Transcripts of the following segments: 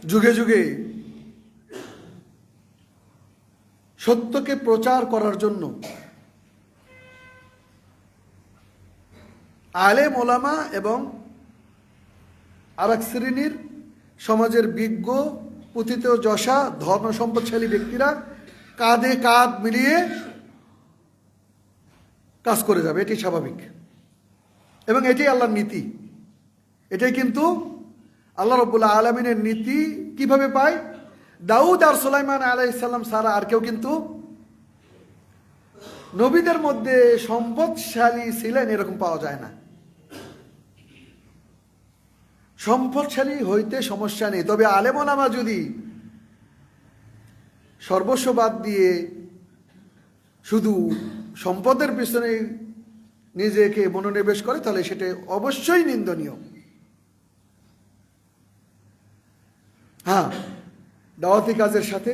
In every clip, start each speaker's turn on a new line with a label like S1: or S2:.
S1: যুগে যুগে সত্যকে প্রচার করার জন্য আলেম ওলামা এবং আরেক শ্রেণীর সমাজের বিজ্ঞ পুথিত যশা ধর্ম সম্পদশালী ব্যক্তিরা কাঁধে কাঁধ মিলিয়ে কাজ করে যাবে, এটি স্বাভাবিক এবং এটি আল্লাহর নীতি। এটাই কিন্তু আল্লাহ রাব্বুল আলামিনের নীতি। কিভাবে পায়? দাউদ আর সুলাইমান আলাইহিস সালাম ছাড়া আর কেউ কিন্তু নবীদের মধ্যে সম্পদশালী ছিলেন এরকম পাওয়া যায় না। সম্পদশালী হইতে সমস্যা নেই, তবে আলেম ওলামা যদি সর্বস্ব বাদ দিয়ে শুধু সম্পদের পিছনে নিজেকে মনোনিবেশ করে তাহলে সেটা অবশ্যই নিন্দনীয়। হ্যাঁ, দাওয়াতি কাজের সাথে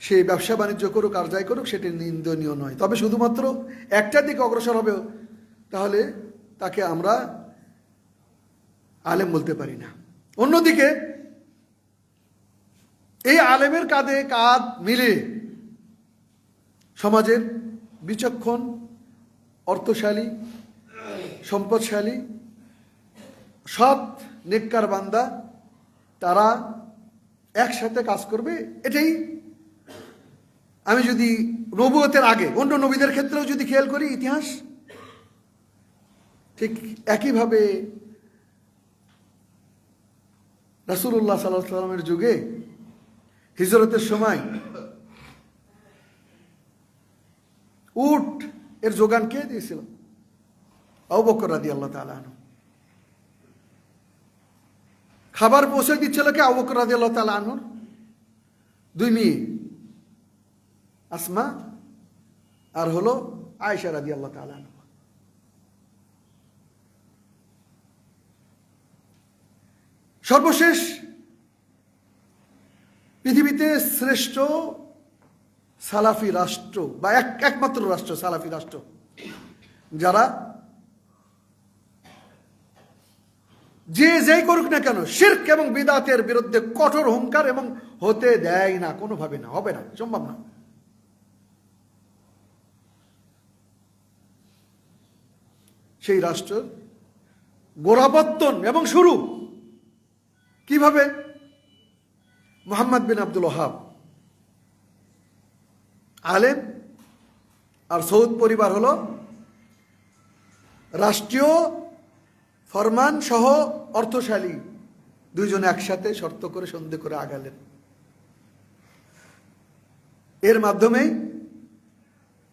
S1: সে ব্যবসা বাণিজ্য করুক আর যাই করুক সেটি নিন্দনীয় নয়, তবে শুধুমাত্র একটার দিকে অগ্রসর হবে তাহলে তাকে আমরা আলেম বলতে পারি না। অন্যদিকে এই আলেমের কাঁধে কাঁধ মিলে সমাজের বিচক্ষণ, অর্থশালী, সম্পদশালী, সৎ নেককার বান্দা তারা একসাথে কাজ করবে। এটাই আমি যদি নবুয়তের আগে অন্য নবীদের ক্ষেত্রেও যদি খেয়াল করি ইতিহাস, ঠিক একইভাবে রাসূলুল্লাহ সাল্লাল্লাহু আলাইহি ওয়াসাল্লামের যুগে হিজরতের সময় উট এর যোগান কে দিয়েছিল? আবু বকর রাদিয়াল্লাহু তাআলা আনহু। খাবার পৌঁছে দিচ্ছিল কে? আবু বকর রাদিয়াল্লাহু তাআলা আনহুর দুই মেয়ে, আসমা আর হলো আয়েশা রাদিয়াল্লাহু তাআলা আনহা। সর্বশেষ পৃথিবীতে শ্রেষ্ঠ সালাফি রাষ্ট্র বা একমাত্র রাষ্ট্র সালাফি রাষ্ট্র, যারা যেই করুক না কেন শিরক এবং বিদআতের বিরুদ্ধে কঠোর হুঙ্কার এবং হতে দেয় না, কোনোভাবে না, হবে না, সম্ভব না। সেই রাষ্ট্র গোড়াপত্তন এবং শুরু কিভাবে? মুহাম্মদ বিন আব্দুল ওয়াহাব আলেম আর সৌদ পরিবার হলো রাষ্ট্রীয় ফরমান সহ অর্থশালী, দুইজনে একসাথে শর্ত করে সন্ধে করে আগালেন। এর মাধ্যমেই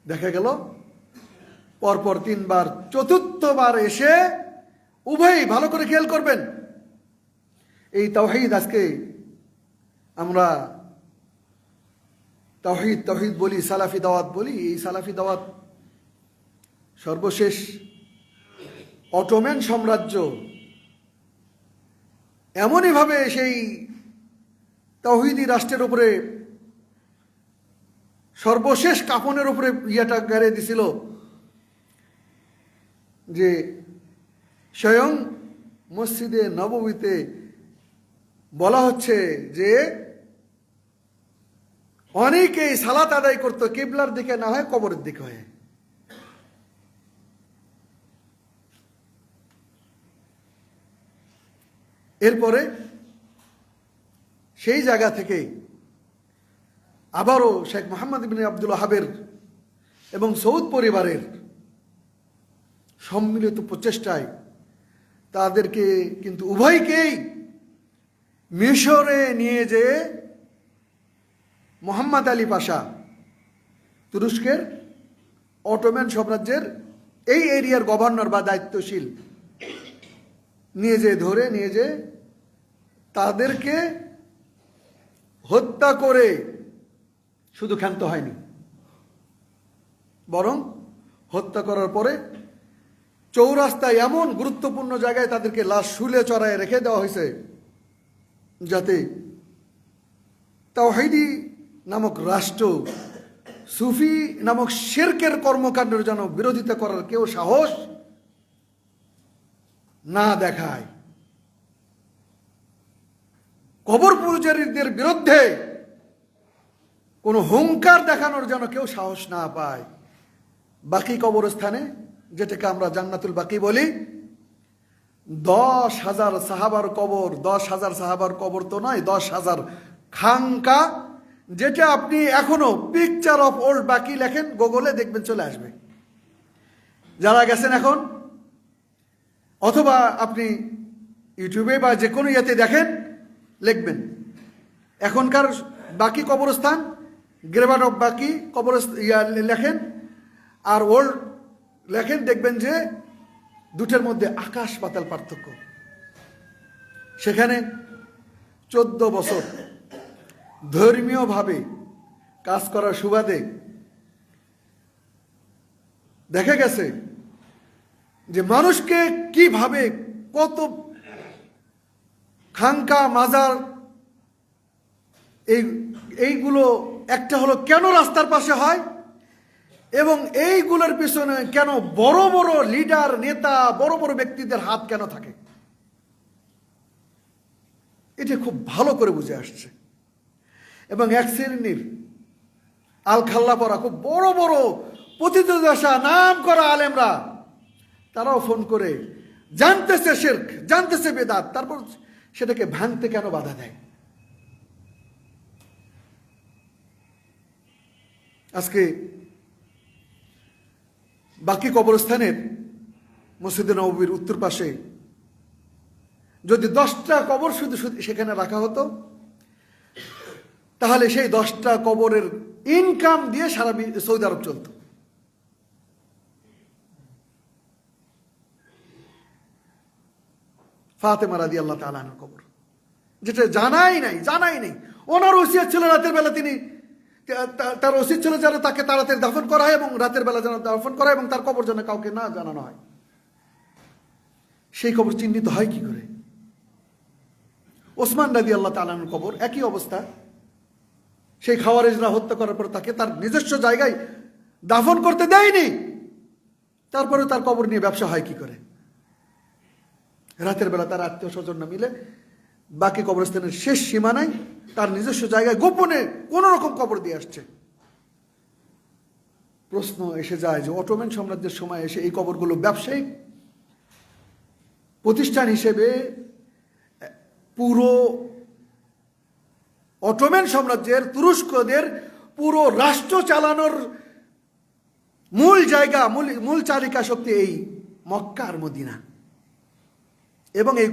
S1: দেখা গেল পরপর তিনবার, চতুর্থবার এসে উভয়ই ভালো করে খেয়াল করবেন, এই আজকে আমরা তাওহীদ বলি, সালাফি দাওয়াত বলি। এই সালাফি দাওয়াত সর্বশেষ অটোম্যান সাম্রাজ্য এমনইভাবে সেই তাওহীদি রাষ্ট্রের উপরে সর্বশেষ কাফনের উপরে ইয়েটা গেড়ে দিছিল যে স্বয়ং মসজিদে নববীতে বলা হচ্ছে যে অনেকেই সালাত আদায় করতো কিবলার দিকে না হয় কবরের দিকে হয়ে। এরপরে সেই জায়গা থেকে আবারও শেখ মুহাম্মদ বিন আব্দুল ওয়াহাবের এবং সৌদ পরিবারের সম্মিলিত প্রচেষ্টায় তাদেরকে কিন্তু উভয়কেই মিশরে নিয়ে যেয়ে মোহাম্মদ আলী পাশা তুরস্কের অটোম্যান সাম্রাজ্যের এই এরিয়ার গভর্নর বা দায়িত্বশীল নিয়ে যে তাদেরকে হত্যা করে শুধু ক্ষান্ত হয়নি, বরং হত্যা করার পরে চৌরাস্তায় এমন গুরুত্বপূর্ণ জায়গায় তাদেরকে লাশ শুলে চড়ায় রেখে দেওয়া হয়েছে যাতে তাওহীদি নামক রাষ্ট্র সুফি নামক শিরকের কর্মকাণ্ডের যেন বিরোধিতা করার কেউ সাহস না দেখায়। কবর পূজারীদের বিরুদ্ধে কোনো হুঙ্কার দেখানোর যেন কেউ সাহস না পায়। বাকি কবরস্থানে, যেটাকে আমরা জান্নাতুল বাকি বলি, 10,000 সাহাবার কবর, 10,000 সাহাবার কবর তো নয়, 10,000 খানকা, যেটা আপনি এখনো পিকচার অফ ওল্ড বাকি লেখেন গুগলে, দেখবেন চলে আসবে। যারা গেছেন এখন, অথবা আপনি ইউটিউবে বা যে কোনো ইয়েতে দেখেন, লিখবেন এখনকার বাকি কবরস্থান, গ্রেভার অফ বাকি কবরস্থান লেখেন আর ওল্ড লেখেন, দেখবেন যে দুটোর মধ্যে আকাশ পাতাল পার্থক্য। সেখানে 14 বছর ধর্মীয়ভাবে কাজ করার সুবাদে দেখা গেছে যে মানুষকে কিভাবে কত খানকা মাজার, এইগুলো একটা হলো কেন রাস্তার পাশে হয় এবং এইগুলোর পিছনে কেন বড় বড় লিডার, নেতা, বড় বড় ব্যক্তিদের হাত কেন থাকে, এটা খুব ভালো করে বুঝে আসছে। এবং এক শ্রেণীর আল খাল্লা পরা খুব বড় বড় পতিতদশা নাম করা আলেমরা, তারাও ফোন করে জানতেছে শিরক, জানতেছে বেদাত, তারপর সেটাকে ভাঙতে কেন বাধা দেয়। আজকে বাকি কবরস্থানের মসজিদে নববীর উত্তর পাশে যদি 10টা কবর শুধু সেখানে রাখা হতো, তাহলে সেই 10টা কবরের ইনকাম দিয়ে সারা সৌদি আরব চলত। ফাতেমা রাদিয়াল্লাহু তাআলা আনহার কবর, যেটা জানাই নাই। ওনার ওসিয়ত ছিল রাতের বেলা তিনি, তার উচিত ছিল যেন তাকে তাড়াতাড়ি দাফন করা হয় এবং রাতের বেলা যেন দাফন করা হয় এবং তার কবর যেন কাউকে না জানানো হয়। সেই কবর চিহ্নিত হয় কি করে? ওসমান রাদিয়াল্লাহু তাআলা আনহুর কবর একই অবস্থা। সেই খাওয়ারিজরা হত্যা করার পর তাকে তার নিজস্ব জায়গায় দাফন করতে দেয়নি, তারপরে তার কবর নিয়ে ব্যবসা হয় কি করে? রাতের বেলা তার আত্মীয় স্বজনরা মিলে বাকি কবরস্থানের শেষ সীমানায় তার নিজস্ব জায়গায় গোপনে কোন রকম কবর দিয়ে আসছে। প্রশ্ন এসে যায় যে অটোমান সাম্রাজ্যের সময় এসে এই কবরগুলো ব্যবসায়িক প্রতিষ্ঠান হিসেবে পুরো অটোমান সাম্রাজ্যের, তুরস্কদের পুরো রাষ্ট্র চালানোর মূল জায়গা, মূল চালিকা শক্তি এই মক্কা আর মদিনা। এবং এই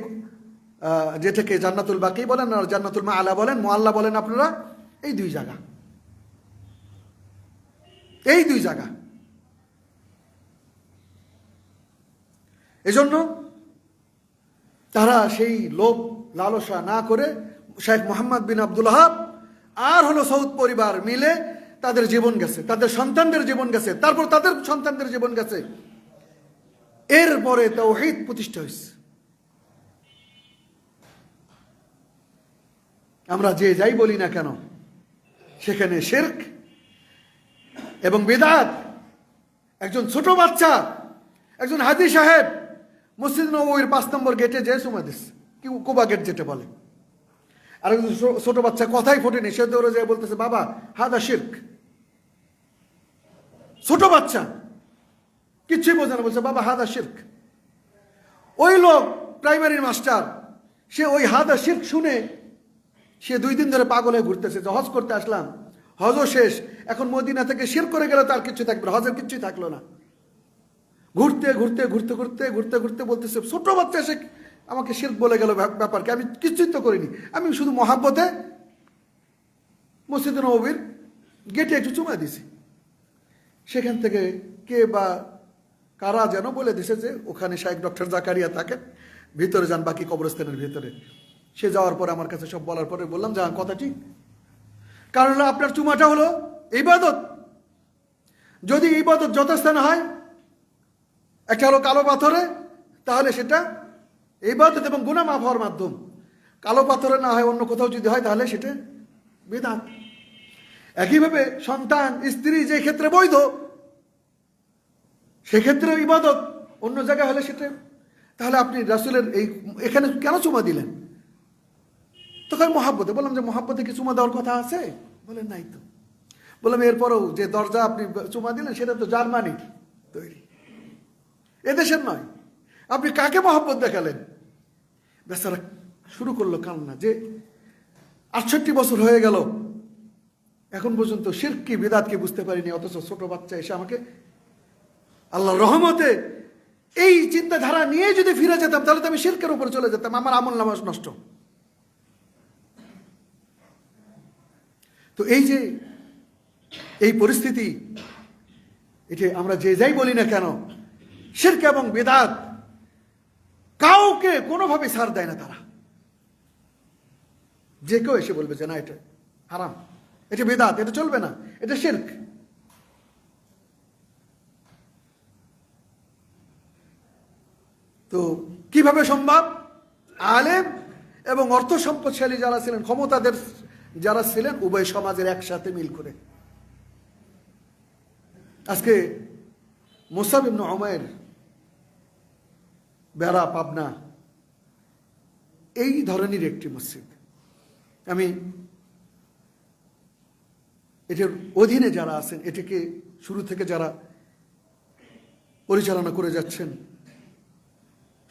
S1: যেটাকে জান্নাতুল বাকি বলেন আর জান্নাতুল মাআলা বলেন, মুআল্লা বলেন আপনারা, এই দুই জায়গা। এজন্য তারা সেই লোভ লালসা না করে শেখ মোহাম্মদ বিন আব্দুল ওয়াহাব আর হলো সৌদ পরিবার মিলে তাদের জীবন গেছে, তাদের সন্তানদের জীবন গেছে, তারপর তাদের সন্তানদের জীবন গেছে, এরপরে তাওহীদ প্রতিষ্ঠা হয়েছে। আমরা যে যাই বলি না কেন, সেখানে শিরক এবং বিদআত, একজন ছোট বাচ্চা, একজন হাজী সাহেব মসজিদ নববীর 5 নম্বর গেটে যে চুমা দিস, কুবা গেট যেটা বলে, আর একজন ছোট বাচ্চা কথাই ফোটেনি, সে দৌড়ে যায় বলতেছে বাবা হাদা শিরক। ছোট বাচ্চা কিচ্ছুই বোঝে না, বলছে বাবা হাদা শিরক। ওই লোক প্রাইমারির মাস্টার, সে ওই হাদা শিরক শুনে সে 2 দিন ধরে পাগল হয়ে ঘুরতেছে যে হজ করতে আসলাম, হজও শেষ, এখন মদিনা থেকে শিরক করে গেলে তার কিচ্ছু থাকবে না, হজের কিচ্ছুই থাকলো না। ঘুরতে বলতেছে ছোট বাচ্চা এসে আমাকে শিরক বলে গেল, ব্যাপারকে আমি কিছুই তো করিনি, আমি শুধু মহাব্বতে মসজিদ নববীর গেটে একটু চুমা দিছি। সেখান থেকে কে বা কারা যেন বলে দিছে যে ওখানে শাইখ ডক্টর জাকারিয়া থাকেন, ভিতরে যান বাকি কবরস্থানের ভিতরে। সে যাওয়ার পরে আমার কাছে সব বলার পরে বললাম যে কথা ঠিক, কারণ আপনার চুমাটা হলো ইবাদত। যদি ইবাদত যথাস্থানে হয়, একটা হলো কালো পাথরে, তাহলে সেটা ইবাদত এবং গুনাহ মাফ হওয়ার মাধ্যম। কালো পাথরে না হয় অন্য কোথাও যদি হয় তাহলে সেটা বিদআত। একইভাবে সন্তান, স্ত্রী যে ক্ষেত্রে বৈধ, সেক্ষেত্রে ইবাদত, অন্য জায়গায় হলে সেটা, তাহলে আপনি রাসূলের এখানে কেন চুমা দিলেন? তো কয় মহাব্বতে। বললাম যে মহাব্বতে কি চুমা দেওয়ার কথা আছে? বলে নাই তো। বললাম এরপরেও যে দরজা আপনি চুমা দিলেন সেটা তো জার্মানির তৈরি, এদেশের নয়, আপনি কাকে মহাব্বত দেখালেন? বেচারা শুরু করলো কান্না যে 68 বছর হয়ে গেল এখন পর্যন্ত শিরক কি বিদআত কি বুঝতে পারিনি, অথচ ছোট বাচ্চা এসে আমাকে আল্লাহর রহমতে এই চিন্তাধারা নিয়ে যদি ফিরে যেতাম তাহলে তো আমি শিরকের উপর চলে যেতাম, আমার আমলনামা নষ্ট। তো এই যে এই পরিস্থিতি, এটা আমরা যে যাই বলি না কেন, শিরক এবং বিদআত কাউকে কোনোভাবে ছাড় দেয় না। তারা যে কেউ এসে বলবে যে না এটা হারাম, এটা বিদআত, এটা চলবে না, এটা শিরক। তো কিভাবে সম্ভব? আলেম এবং অর্থ সম্পদশালী যারা ছিলেন, ক্ষমতাদের যারা ছিলেন, উভয় সমাজের একসাথে মিল করে। আজকে মুসাব ইবনে উমাইর, বেড়া, পাবনা, এই ধরনের একটি মসজিদ, আমি এটার অধীনে যারা আছেন, এটাকে শুরু থেকে যারা পরিচালনা করে যাচ্ছেন,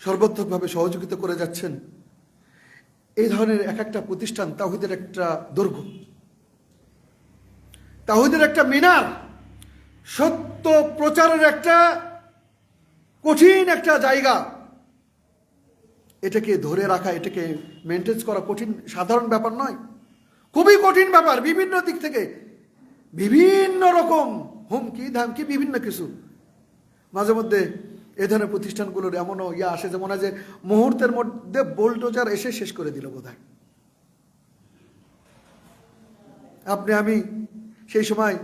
S1: সর্বাত্মকভাবে সহযোগিতা করে যাচ্ছেন, এই ধরনের এক একটা প্রতিষ্ঠান তাওহীদের একটা দুর্গ, তাওহীদের একটা মিনার, সত্য প্রচারের একটা কঠিন একটা জায়গা। এটাকে ধরে রাখা, এটাকে মেনটেন করা কঠিন, সাধারণ ব্যাপার নয়, খুবই কঠিন ব্যাপার। বিভিন্ন দিক থেকে বিভিন্ন রকম হুমকি ধামকি, বিভিন্ন কিছু। মাঝে মধ্যে এ ধরনের প্রতিষ্ঠানগুলোর এমনও আসে যে মনে হয় যে মুহূর্তের মধ্যে বোলডোজার এসে শেষ করে দিল বোধহয়। আমি সেই সময়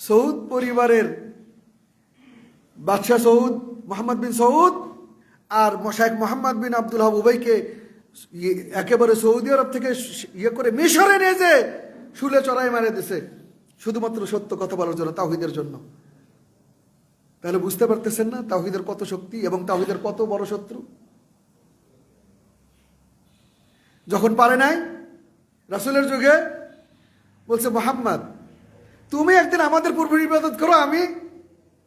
S1: সৌদ পরিবারের বাদশাহ সৌদ, মোহাম্মদ বিন সৌদ আর শাইখ মোহাম্মদ বিন আব্দুল ওহাব উভয়কে একেবারে সৌদি আরব থেকে করে মিশরে নিয়ে যে শুলে চড়াই মারে দিছে, শুধুমাত্র সত্য কথা বলার জন্য, তাওহীদের জন্য। তাহলে বুঝতে পারতেছেন না তাওহীদের কত শক্তি এবং তাওহীদের কত বড় শত্রু। যখন পারে নাই রাসূলের যুগে, বলছে মোহাম্মদ তুমি একদিন আমাদের পূর্বের ইবাদত করো,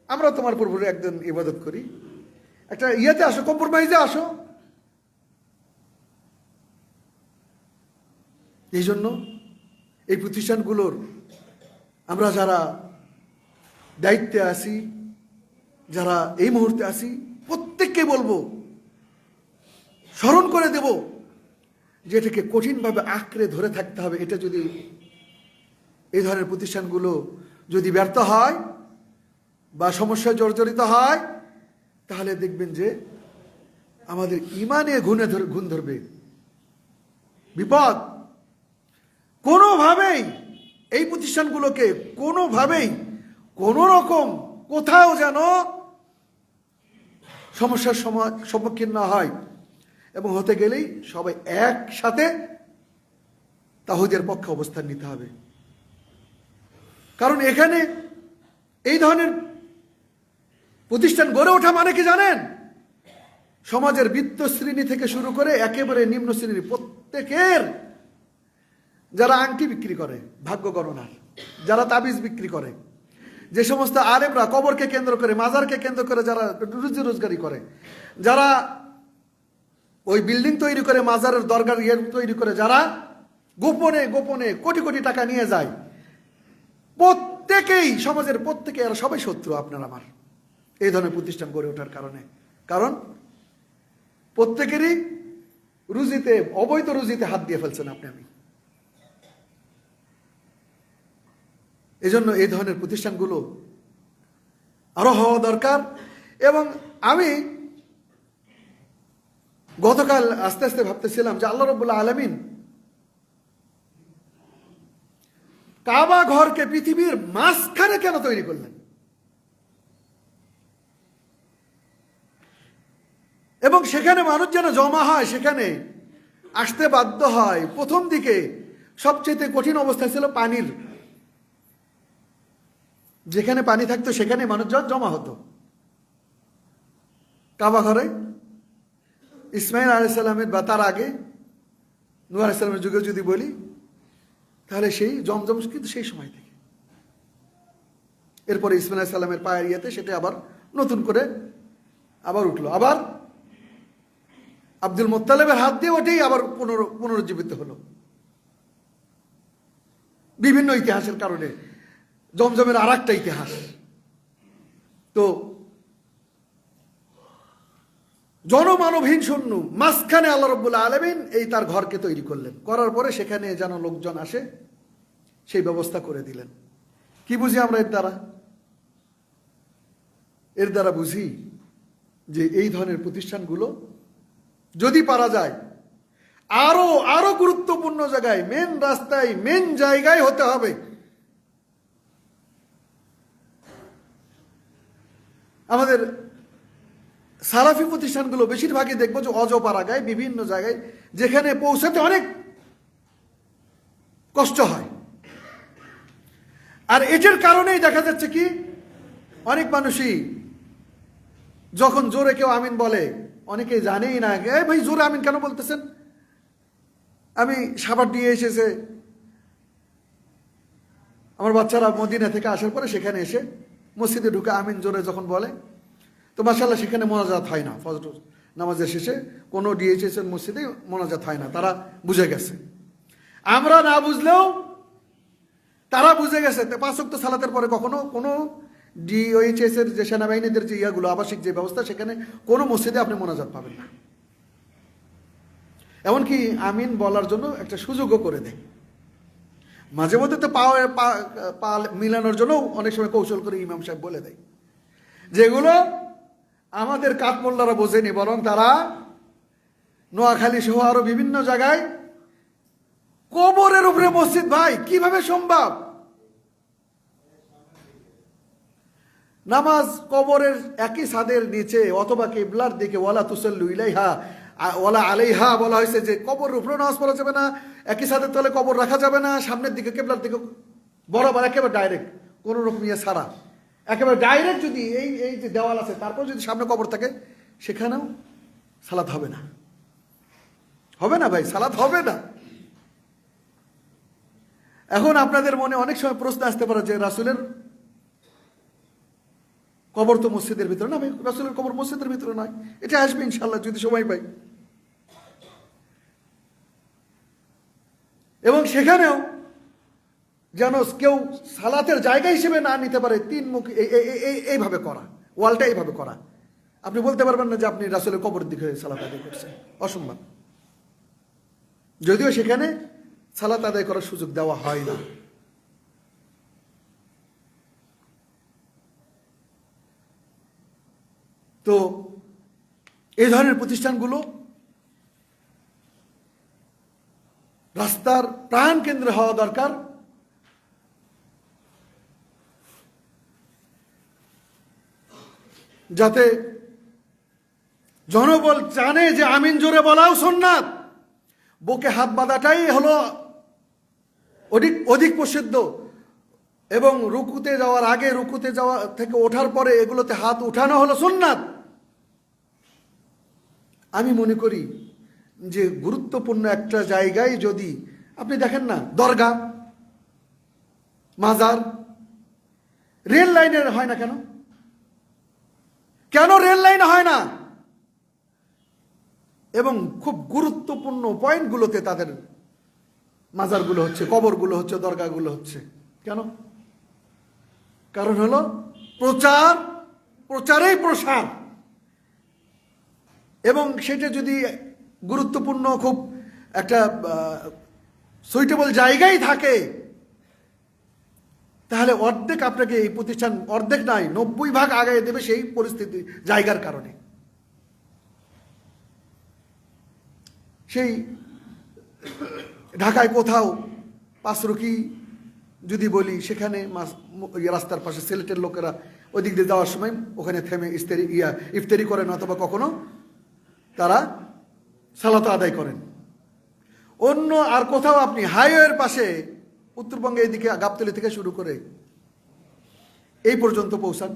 S1: আমরা তোমার পূর্বের একদিন ইবাদত করি, একটা ইয়েতে আসো, কম্প্রোমাইজে আসো। এই জন্য এই প্রতিষ্ঠানগুলোর আমরা যারা দায়িত্বে আছি, যারা এই মুহূর্তে আছি, প্রত্যেককে বলবো, স্মরণ করে দেব যে এটাকে কঠিনভাবে আঁকড়ে ধরে থাকতে হবে। এটা যদি এই ধরনের প্রতিষ্ঠানগুলো যদি ব্যর্থ হয় বা সমস্যায় জর্জরিত হয়, তাহলে দেখবেন যে আমাদের ইমানে ঘুণ ধরবে, বিপদ। কোনোভাবেই এই প্রতিষ্ঠানগুলোকে কোনোভাবেই কোনো রকম কোথাও যেন সমস্যার সম্মুখীন না হয়, এবং হতে গেলেই সবাই একসাথে তাওহীদের পক্ষে অবস্থান নিতে হবে। কারণ এখানে এই ধরনের প্রতিষ্ঠান গড়ে ওঠা মানে কি জানেন? সমাজের বৃত্ত শ্রেণী থেকে শুরু করে একেবারে নিম্ন শ্রেণীর প্রত্যেকের, যারা আংটি বিক্রি করে ভাগ্য গণনার, যারা তাবিজ বিক্রি করে, যে সমস্ত আলেমরা কবরকে কেন্দ্র করে, মাজারকে কেন্দ্র করে যারা রুজি রোজগারি করে, যারা ওই বিল্ডিং তৈরি করে, মাজারের দরগার তৈরি করে, যারা গোপনে গোপনে কোটি কোটি টাকা নিয়ে যায়, প্রত্যেকেই, সমাজের প্রত্যেকে, এরা সবাই শত্রু আপনার আমার, এই ধরনের প্রতিষ্ঠান গড়ে ওঠার কারণে। কারণ প্রত্যেকেরই রুজিতে, অবৈধ রুজিতে হাত দিয়ে ফেলছেন আমি। এই জন্য এই ধরনের প্রতিষ্ঠানগুলো আরো হওয়া দরকার। এবং আমি গতকাল আস্তে আস্তে ভাবতেছিলাম যে আল্লাহ রাব্বুল আলামিন কাবা ঘরকে পৃথিবীর মাঝখানে কেন তৈরি করলেন, এবং সেখানে মানুষ যেন জমা হয়, সেখানে আসতে বাধ্য হয়। প্রথম দিকে সবচেয়ে কঠিন অবস্থা ছিল পানির, যেখানে পানি থাকতো সেখানে মানুষজন জমা হতো। কাবা ঘরে ইসমাইল আলাইহিস সালামের বা তার আগে নূহ আলাইহিস সালামের যুগে যদি বলি, তাহলে সেই জমজম কিন্তু সেই সময় থেকে। এরপরে ইসমাইল আলাইহিস সালামের পায়ের ইয়েতে সেটা আবার নতুন করে আবার উঠলো, আবার আব্দুল মুত্তালিবের হাত দিয়ে ওঠেই আবার পুনরুজ্জীবিত হলো বিভিন্ন ইতিহাসের কারণে। জমজমের আর একটা ইতিহাস। তো জনমানবহীন শূন্য মাঝখানে আল্লাহ রাব্বুল আলামিন এই তার ঘরকে তৈরি করলেন, করার পরে সেখানে যেন লোকজন আসে সেই ব্যবস্থা করে দিলেন। কি বুঝি আমরা এর দ্বারা? এর দ্বারা বুঝি যে এই ধরনের প্রতিষ্ঠানগুলো যদি পারা যায় আরো আরো গুরুত্বপূর্ণ জায়গায়, মেন রাস্তায়, মেন জায়গায় হতে হবে। আমাদের সালাফি প্রতিষ্ঠানগুলো বেশিরভাগই দেখবো যে অজপাড়াগায়, বিভিন্ন জায়গায়, যেখানে পৌঁছাতে অনেক কষ্ট হয়। আর এটার কারণেই দেখা যাচ্ছে কি, অনেক মানুষই যখন জোরে কেউ আমিন বলে, অনেকে জানেই না, এ ভাই জোরে আমিন কেন বলতেছেন? আমি সাভার দিয়ে এসেছে আমার বাচ্চারা মদিনা থেকে আসার পরে সেখানে এসে মসজিদে ঢুকে আমিন জোরে যখন বলে, তো মাশাআল্লাহ সেখানে মোনাজাত হয় না। ফজর নামাজের শেষে কোনো ডিএইচএস এর মসজিদে মোনাজাত হয় না, তারা বুঝে গেছে। আমরা না বুঝলেও তারা বুঝে গেছে। 5 ওয়াক্ত সালাতের পরে কখনো কোনো ডিওএইচএস এর যে সেনাবাহিনীদের যে ইয়াগুলো, আবাসিক যে ব্যবস্থা, সেখানে কোনো মসজিদে আপনি মোনাজাত পাবেন না। এমনকি আমিন বলার জন্য একটা সুযোগও করে দেয়। মাঝে মধ্যে তো পা মিলানোর জন্য অনেক সময় কৌশল করে ইমাম সাহেব বলে দেয়, যেগুলো আমাদের কাঠমোল্লারা বোঝেনি, বরং তারা নোয়াখালী সহ আরো বিভিন্ন জায়গায় কবরের উপরে মসজিদ। ভাই কিভাবে সম্ভব? নামাজ কবরের একই ছাদের নিচে অথবা কিবলার দিকে, ওয়ালা তুসাল্লু ইলাইহা ওয়ালা আলাইহা বলা হয়েছে যে কবরের উপরে নামাজ পড়া যাবে না, একই ছাদের তলে কবর রাখা যাবে না, সামনের দিকে কিবলার দিকে বরাবর একেবারে ডাইরেক্ট, কোন রকম ইয়ে ছাড়া একেবারে ডাইরেক্ট। যদি এই যে দেওয়াল আছে তারপর যদি সামনে কবর থাকে, সেখানেও সালাত হবে না। হবে না ভাই, সালাত হবে না। এখন আপনাদের মনে অনেক সময় প্রশ্ন আসতে পারে যে রাসূলের কবর তো মসজিদের ভিতরে না। ভাই রাসূলের কবর মসজিদের ভিতরে নয়, এটা আসবে ইনশাআল্লাহ যদি সময় পাই। এবং সেখানেও যেন কেউ সালাতের জায়গা হিসেবে না নিতে পারে, 3 মুখ এইভাবে করা, ওয়ালটা এইভাবে করা। আপনি বলতে পারবেন না যে আপনি রাসূলের কবরের দিকে সালাত আদায় করছেন, অসম্ভব। যদিও সেখানে সালাত আদায় করার সুযোগ দেওয়া হয় না। তো এই ধরনের প্রতিষ্ঠানগুলো রাস্তার প্রাণ কেন্দ্রে হওয়া দরকার। যাতে জনবল জানে যে আমিন জোরে বলাও সুন্নাত, বুকে হাত বাঁধাটাই হলো অধিক প্রসিদ্ধ, এবং রুকুতে যাওয়ার আগে, রুকুতে যাওয়া থেকে ওঠার পরে এগুলোতে হাত উঠানো হলো সুন্নাত। আমি মনে করি যে গুরুত্বপূর্ণ একটা জায়গায় যদি আপনি দেখেন না, দরগা, মাজার, রেল লাইনের হয় না কেন? কেন রেল লাইন হয় না? এবং খুব গুরুত্বপূর্ণ পয়েন্টগুলোতে তাদের মাজারগুলো হচ্ছে, কবরগুলো হচ্ছে, দরগাগুলো হচ্ছে। কেন? কারণ হলো প্রচারেই প্রসার। এবং সেটা যদি গুরুত্বপূর্ণ খুব একটা সুইটেবল জায়গায় থাকে, তাহলে অর্ধেক আপনাকে এই প্রতিষ্ঠান, অর্ধেক নাই 90% আগায় দেবে সেই পরিস্থিতি জায়গার কারণে। সেই ঢাকায় কোথাও পাঁচরুকি যদি বলি, সেখানে রাস্তার পাশে সিলেটের লোকেরা ওই দিক দিয়ে যাওয়ার সময় ওখানে থেমে ইফতারি করেন, অথবা কখনো তারা সালাত আদায় করেন। অন্য আর কোথাও আপনি হাইওয়ের পাশে উত্তরবঙ্গে এইদিকে গাবতলী থেকে শুরু করে এই পর্যন্ত পৌঁছান,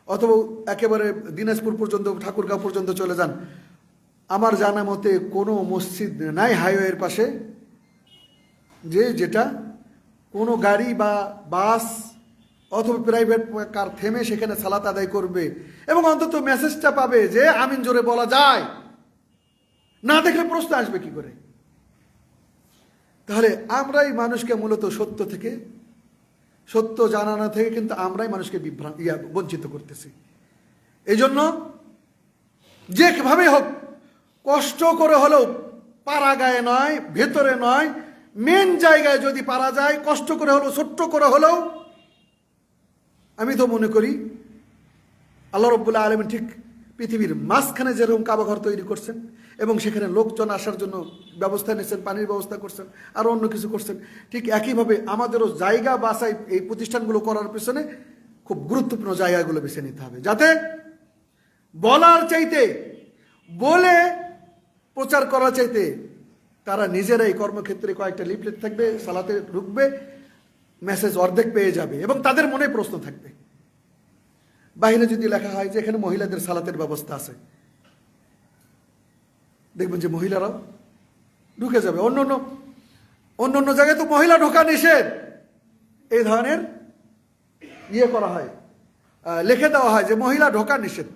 S1: অথবা একেবারে দিনাজপুর পর্যন্ত, ঠাকুরগাঁও পর্যন্ত চলে যান, আমার জানা মতে কোনো মসজিদ নাই হাইওয়ের পাশে যেটা কোনো গাড়ি বা বাস অথবা প্রাইভেট কার থেমে সেখানে সালাত আদায় করবে এবং অন্তত মেসেজটা পাবে যে আমিন জোরে বলা যায়, না দেখলে প্রশ্ন আসবে কি করে? তাহলে আমরাই মানুষকে মূলত সত্য জানানো থেকে কিন্তু আমরাই মানুষকে বঞ্চিত করতেছি। এই জন্য যেভাবে হোক কষ্ট করে হলেও পাড়া গায়ে নয়, ভেতরে নয়, মেন জায়গায় যদি পারা যায়, কষ্ট করে হলেও ছোট্ট করে হলেও, আমি তো মনে করি আল্লাহ রাব্বুল আলামিন ঠিক পৃথিবীর মাঝখানে যেরকম কাবাঘর তৈরি করছেন এবং সেখানে লোকজন আসার জন্য ব্যবস্থা নিচ্ছেন, পানির ব্যবস্থা করছেন, আর অন্য কিছু করছেন, ঠিক একইভাবে আমাদেরও জায়গা বাছাই এই প্রতিষ্ঠানগুলো করার পেছনে খুব গুরুত্বপূর্ণ জায়গাগুলো বেছে নিতে হবে, যাতে বলার চাইতে বলে প্রচার করার চাইতে তারা নিজেরাই কর্মক্ষেত্রে কয়েকটা লিফলেট থাকবে, সালাতে ঢুকবে, মেসেজ অর্ধেক পেয়ে যাবে এবং তাদের মনে প্রশ্ন থাকবে। বাইরে যদি লেখা হয় যে এখানে মহিলাদের সালাতের ব্যবস্থা আছে, দেখবেন যে মহিলারাও ঢুকে যাবে। অন্য জায়গায় তো মহিলা ঢোকা নিষেধ, এই ধরনের করা হয়, লিখে দেওয়া হয় যে মহিলা ঢোকা নিষেধ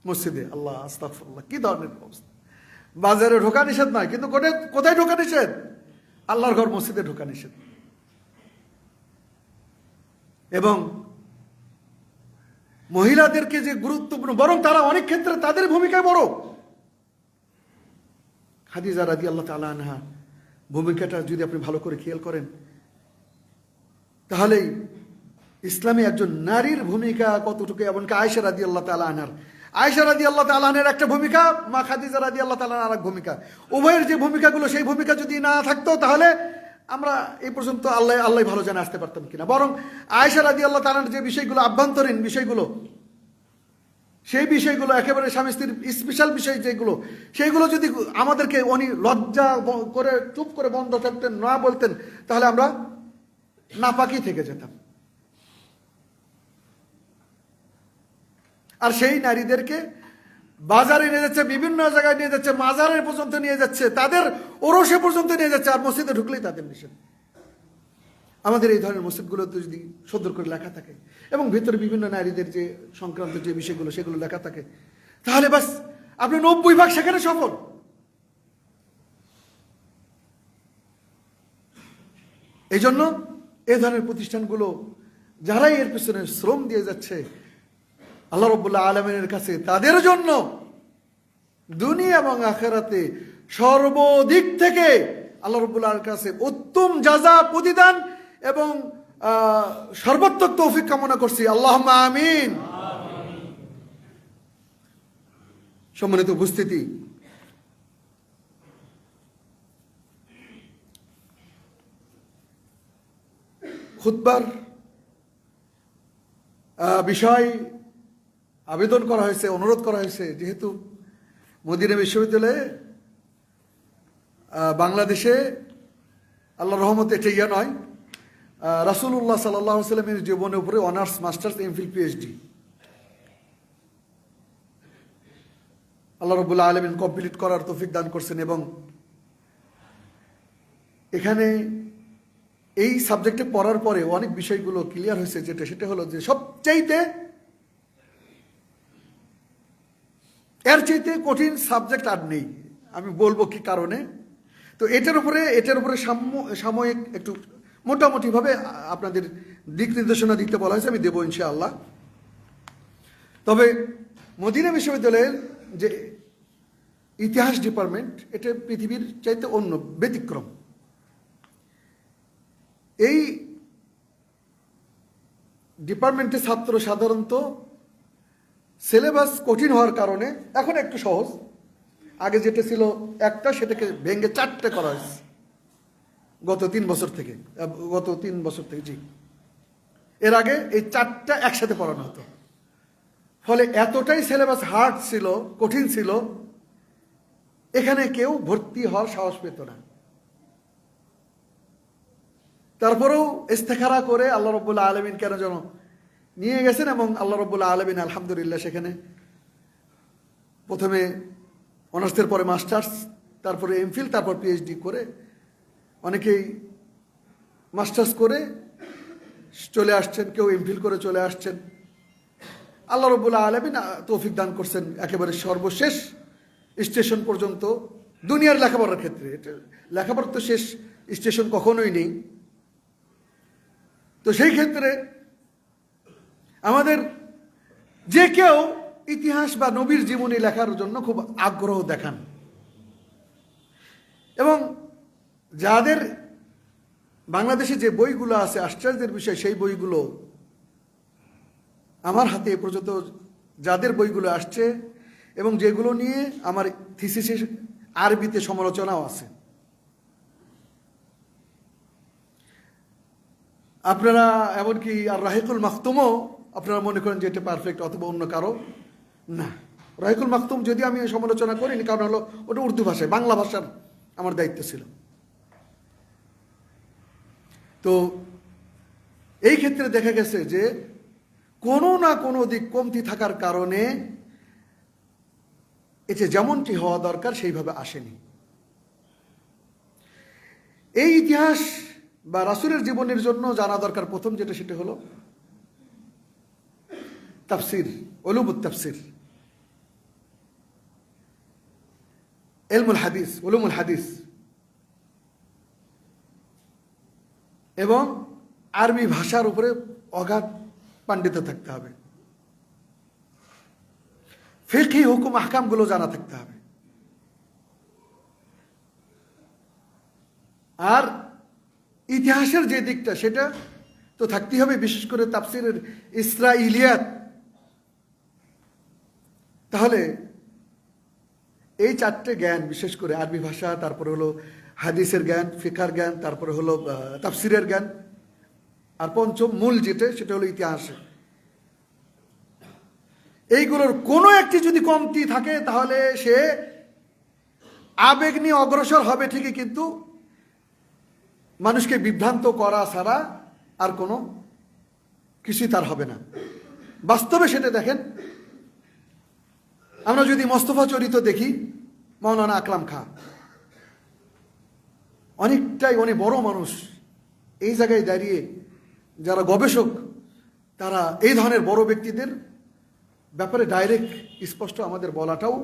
S1: মসজিদে। আল্লাহ আস্তাগফিরুল্লাহ, কি ধরনের অবস্থা! বাজারে ঢোকা নিষেধ নয়, কিন্তু কোথায় ঢোকা নিষেধ? আল্লাহর ঘর মসজিদে ঢোকা নিষেধ। এবং মহিলাদেরকে যে গুরুত্বপূর্ণ, বরং তারা অনেক ক্ষেত্রে তাদের ভূমিকায় বড়। খাদিজা রাদিয়াল্লাহু তাআলা আনহা ভূমিকাটা যদি আপনি ভালো করে খেয়াল করেন, তাহলেই ইসলামে একজন নারীর ভূমিকা কতটুকু। এমনকি আয়েশা রাদিয়াল্লাহু তাআলা আনহার একটা ভূমিকা, মা খাদিজা রাদিয়াল্লাহু তাআলা আনহার এক ভূমিকা। উভয়ের যে ভূমিকাগুলো, সেই ভূমিকা যদি না থাকতো তাহলে আমরা এই পর্যন্ত আল্লাহ ভালো জানে আসতে পারতাম কিনা। বরং আয়েশা রাদিয়াল্লাহু তাআলা যে বিষয়গুলো, আভ্যন্তরীণ বিষয়গুলো, সেই বিষয়গুলো একেবারে স্বামী স্ত্রীর স্পেশাল বিষয় যেগুলো, সেইগুলো যদি আমাদেরকে উনি লজ্জা করে চুপ করে বন্ধ থাকতেন, না বলতেন, তাহলে আমরা নাপাকি থেকে যেতাম। আর সেই নারীদেরকে বাজারে নিয়ে যাচ্ছে, বিভিন্ন জায়গায় নিয়ে যাচ্ছে, মাজারের পর্যন্ত নিয়ে যাচ্ছে, তাদের ওরসে পর্যন্ত নিয়ে যাচ্ছে, আর মসজিদে ঢুকলেই তাদের নিষেধ। আমাদের এই ধরনের মসজিদগুলোতে যদি সুন্দর করে লেখা থাকে এবং ভিতরে বিভিন্ন নারীদের যে সংক্রান্ত যে বিষয়গুলো সেগুলো লেখা থাকে, তাহলে বাস আপনি 90% সেখানে সফল। এই জন্য এই ধরনের প্রতিষ্ঠানগুলো যারাই এর পিছনে শ্রম দিয়ে যাচ্ছে, আল্লাহ রাব্বুল আলামিনের কাছে তাদের জন্য দুনিয়া এবং আখিরাতে সর্বদিক থেকে আল্লাহ রাব্বুল আলামিনের কাছে উত্তম জাযা, প্রতিদান এবং সর্বাত্মক তৌফিক কামনা করছি। আল্লাহুম্মা আমিন। সম্মানিত উপস্থিতি, খুতবার বিষয় আবেদন করা হয়েছে, অনুরোধ করা হয়েছে, যেহেতু মদিনা বিশ্ববিদ্যালয়ে বাংলাদেশে আল্লাহর রহমতে এটা নয়, রাসূলুল্লাহ সাল্লাল্লাহু আলাইহি ওয়াসাল্লামের জীবনের উপরে অনার্স, মাস্টার্স, এমফিল, পিএইচডি আল্লাহ রাব্বুল আলামিন কমপ্লিট করার তৌফিক দান করছেন। এবং এখানে এই সাবজেক্টে পড়ার পরে অনেক বিষয়গুলো ক্লিয়ার হয়েছে, সেটা হলো যে সবচাইতে এর চাইতে কঠিন সাবজেক্ট আর নেই। আমি বলবো কি কারণে। তো এটার উপরে সাময়িক একটু মোটামুটিভাবে আপনাদের দিক নির্দেশনা দিতে বলা হয়েছে, আমি দেবো ইনশাআল্লাহ। তবে মদিনা বিশ্ববিদ্যালয়ের যে ইতিহাস ডিপার্টমেন্ট, এটা পৃথিবীর চাইতে অন্য, ব্যতিক্রম। এই ডিপার্টমেন্টের ছাত্র সাধারণত সিলেবাস কঠিন হওয়ার কারণে এখন একটু সহজ, আগে যেটা ছিল একটা সেটাকে ভেঙে 4টে করা হয়েছে গত 3 বছর থেকে জি। এর আগে এই 4টা একসাথে পড়ানো হতো, ফলে এতটাই সিলেবাস হার্ড ছিল, কঠিন ছিল, এখানে কেউ ভর্তি হওয়ার সাহস পেত না। তারপরেও ইস্তেখারা করে আল্লাহ রাব্বুল আলামিন কেন যেন নিয়ে গেছেন এবং আল্লাহ রাব্বুল আলামিন আলহামদুলিল্লাহ সেখানে প্রথমে অনার্সের পরে মাস্টার্স, তারপরে এমফিল, তারপর পিএইচডি করে অনেকেই মাস্টার্স করে চলে আসছেন, কেউ এমফিল করে চলে আসছেন। আল্লাহ রাব্বুল আলামিন তৌফিক দান করছেন একেবারে সর্বশেষ স্টেশন পর্যন্ত দুনিয়ার লেখাপড়ার ক্ষেত্রে। লেখাপড়ার তো শেষ স্টেশন কখনোই নেই। তো সেই ক্ষেত্রে আমাদের যে কেউ ইতিহাস বা নবীর জীবনী লেখার জন্য খুব আগ্রহ দেখান, এবং যাদের বাংলাদেশে যে বইগুলো আছে আশ্চর্যের বিষয়, সেই বইগুলো আমার হাতে এ পর্যন্ত যাদের বইগুলো আসছে এবং যেগুলো নিয়ে আমার থিসিসের আরবিতে সমালোচনাও আছে, আপনারা এমনকি আর রাহিকুল মাখতুমও আপনারা মনে করেন যে এটা পারফেক্ট অথবা অন্য কারো না। রাহিকুল মাখতুম যদি আমি সমালোচনা করিনি, কারণ হলো ওটা উর্দু ভাষায়, বাংলা ভাষার আমার দায়িত্ব ছিল। তো এই ক্ষেত্রে দেখা গেছে যে কোনো না কোনো দিক কমতি থাকার কারণে এতে যেমনটি হওয়া দরকার সেইভাবে আসেনি। এই ইতিহাস বা রাসূলের জীবনের জন্য জানা দরকার প্রথম যেটা, সেটা হলো তাফসির, উলুমুত তাফসির, ইলমুল হাদিস, উলুমুল হাদিস, এবং আরবি ভাষার উপরে অগাধ পাণ্ডিত্য থাকতে হবে। ফিকহি হুকুম আহকামগুলো জানা থাকতে হবে। আর ইতিহাসের যে দিকটা সেটা তো থাকতেই হবে, বিশেষ করে তাফসিরের ইসরাইলিয়াত। তাহলে এই চারটে জ্ঞান, বিশেষ করে আরবি ভাষা, তারপরে হলো হাদিসের জ্ঞান, ফিকার জ্ঞান, তারপরে হলো তাফসিরের জ্ঞান, আর পঞ্চম মূল যেটা সেটা হলো ইতিহাস। এইগুলোর কোনো একটি যদি কমতি থাকে তাহলে সে আবেগ নিয়ে অগ্রসর হবে ঠিকই, কিন্তু মানুষকে বিভ্রান্ত করা ছাড়া আর কোনো কিছুই তার হবে না। বাস্তবে সেটা দেখেন, আমরা যদি মোস্তফা চরিত্র দেখি, মাওলানা আকরাম খাঁ অনেকটাই অনেক বড় মানুষ, এই জায়গায় দাঁড়িয়ে যারা গবেষক তারা এই ধরনের বড় ব্যক্তিদের ব্যাপারে ডাইরেক্ট স্পষ্ট আমাদের বলাটাও,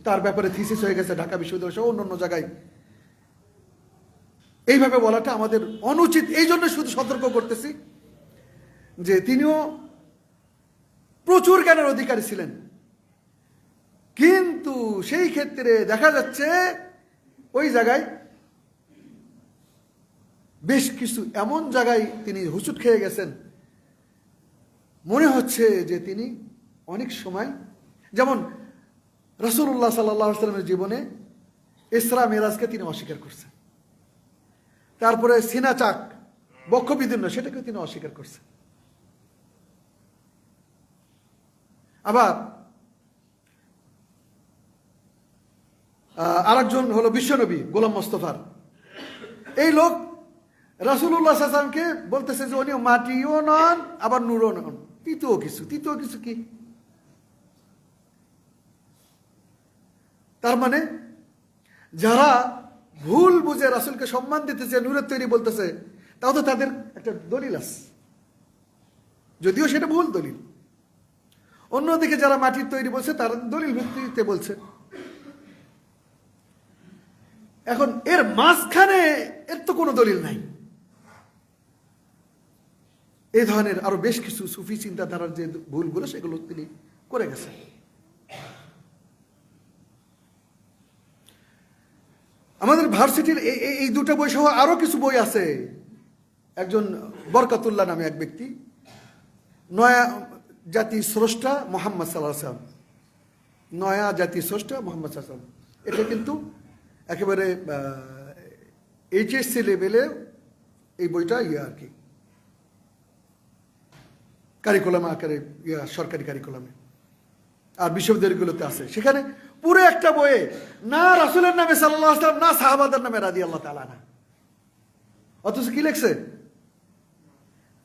S1: তার ব্যাপারে থিসিস হয়ে গেছে ঢাকা বিশ্ববিদ্যালয় সহ অন্য জায়গায়, এইভাবে বলাটা আমাদের অনুচিত। এই জন্য শুধু সতর্ক করতেছি যে তিনিও প্রচুর জ্ঞানের অধিকারী ছিলেন, কিন্তু সেই ক্ষেত্রে দেখা যাচ্ছে ওই জায়গায় বেশ কিছু এমন জায়গায় তিনি হুঁচট খেয়ে গেছেন, মনে হচ্ছে যে তিনি অনেক সময়, যেমন রাসূলুল্লাহ সাল্লাল্লাহু আলাইহি ওয়াসাল্লামের জীবনে ইসরা মেরাজকে তিনি অস্বীকার করছেন, তারপরে সিনা চাক, বক্ষবিদীর্ণ, সেটাকে তিনি অস্বীকার করছেন। আবার আরেকজন হলো বিশ্বনবী গোলাম মোস্তফার, এই লোক রাসূলুল্লাহ সাল্লাল্লাহু আলাইহি ওয়াসাল্লামকে বলতেছে যে উনি মাটিও নন আবার নূরও নন, তৃতীয় কিছু কি? তার মানে যারা ভুল বুঝে রাসূলকে সম্মান দিতেছে, নূরের তৈরি বলতেছে, তাও তো তাদের একটা দলিল আছে, যদিও সেটা ভুল দলিল। অন্যদিকে যারা মাটির তৈরি বলছে তারা দলিল ভিত্তিতে বলছে। এখন এর মাঝখানে এর তো কোনো দলিল নাই। এই ধরনের আরো বেশ কিছু সুফি চিন্তাধারার যে ভুলগুলো সেগুলো তিনি করে গেছেন। আমাদের ভার্সিটির এই দুটো বই সহ আরো কিছু বই আছে। একজন বরকতুল্লাহ নামে এক ব্যক্তি, নয়া জাতি স্রষ্টা মুহাম্মদ সাল্লাল্লাহু আলাইহি ওয়াসাল্লাম, নয়া জাতি স্রষ্টা মুহাম্মদ সাল্লাল্লাহু আলাইহি ওয়াসাল্লাম, এটা কিন্তু একেবারে এইচএসসি লেভেলে এই বইটা আর কি কারিকুলাম আকারে, সরকারি কারিকুলামে আর বিশ্ববিদ্যালয়গুলোতে আছে। সেখানে পুরো একটা বইয়ে না রাসূলের নামে সাল্লাল্লাহু আলাইহি ওয়াসাল্লাম, না সাহাবাদের নামে রাদিয়াল্লাহু তাআলা না, অথচ কি লিখছে?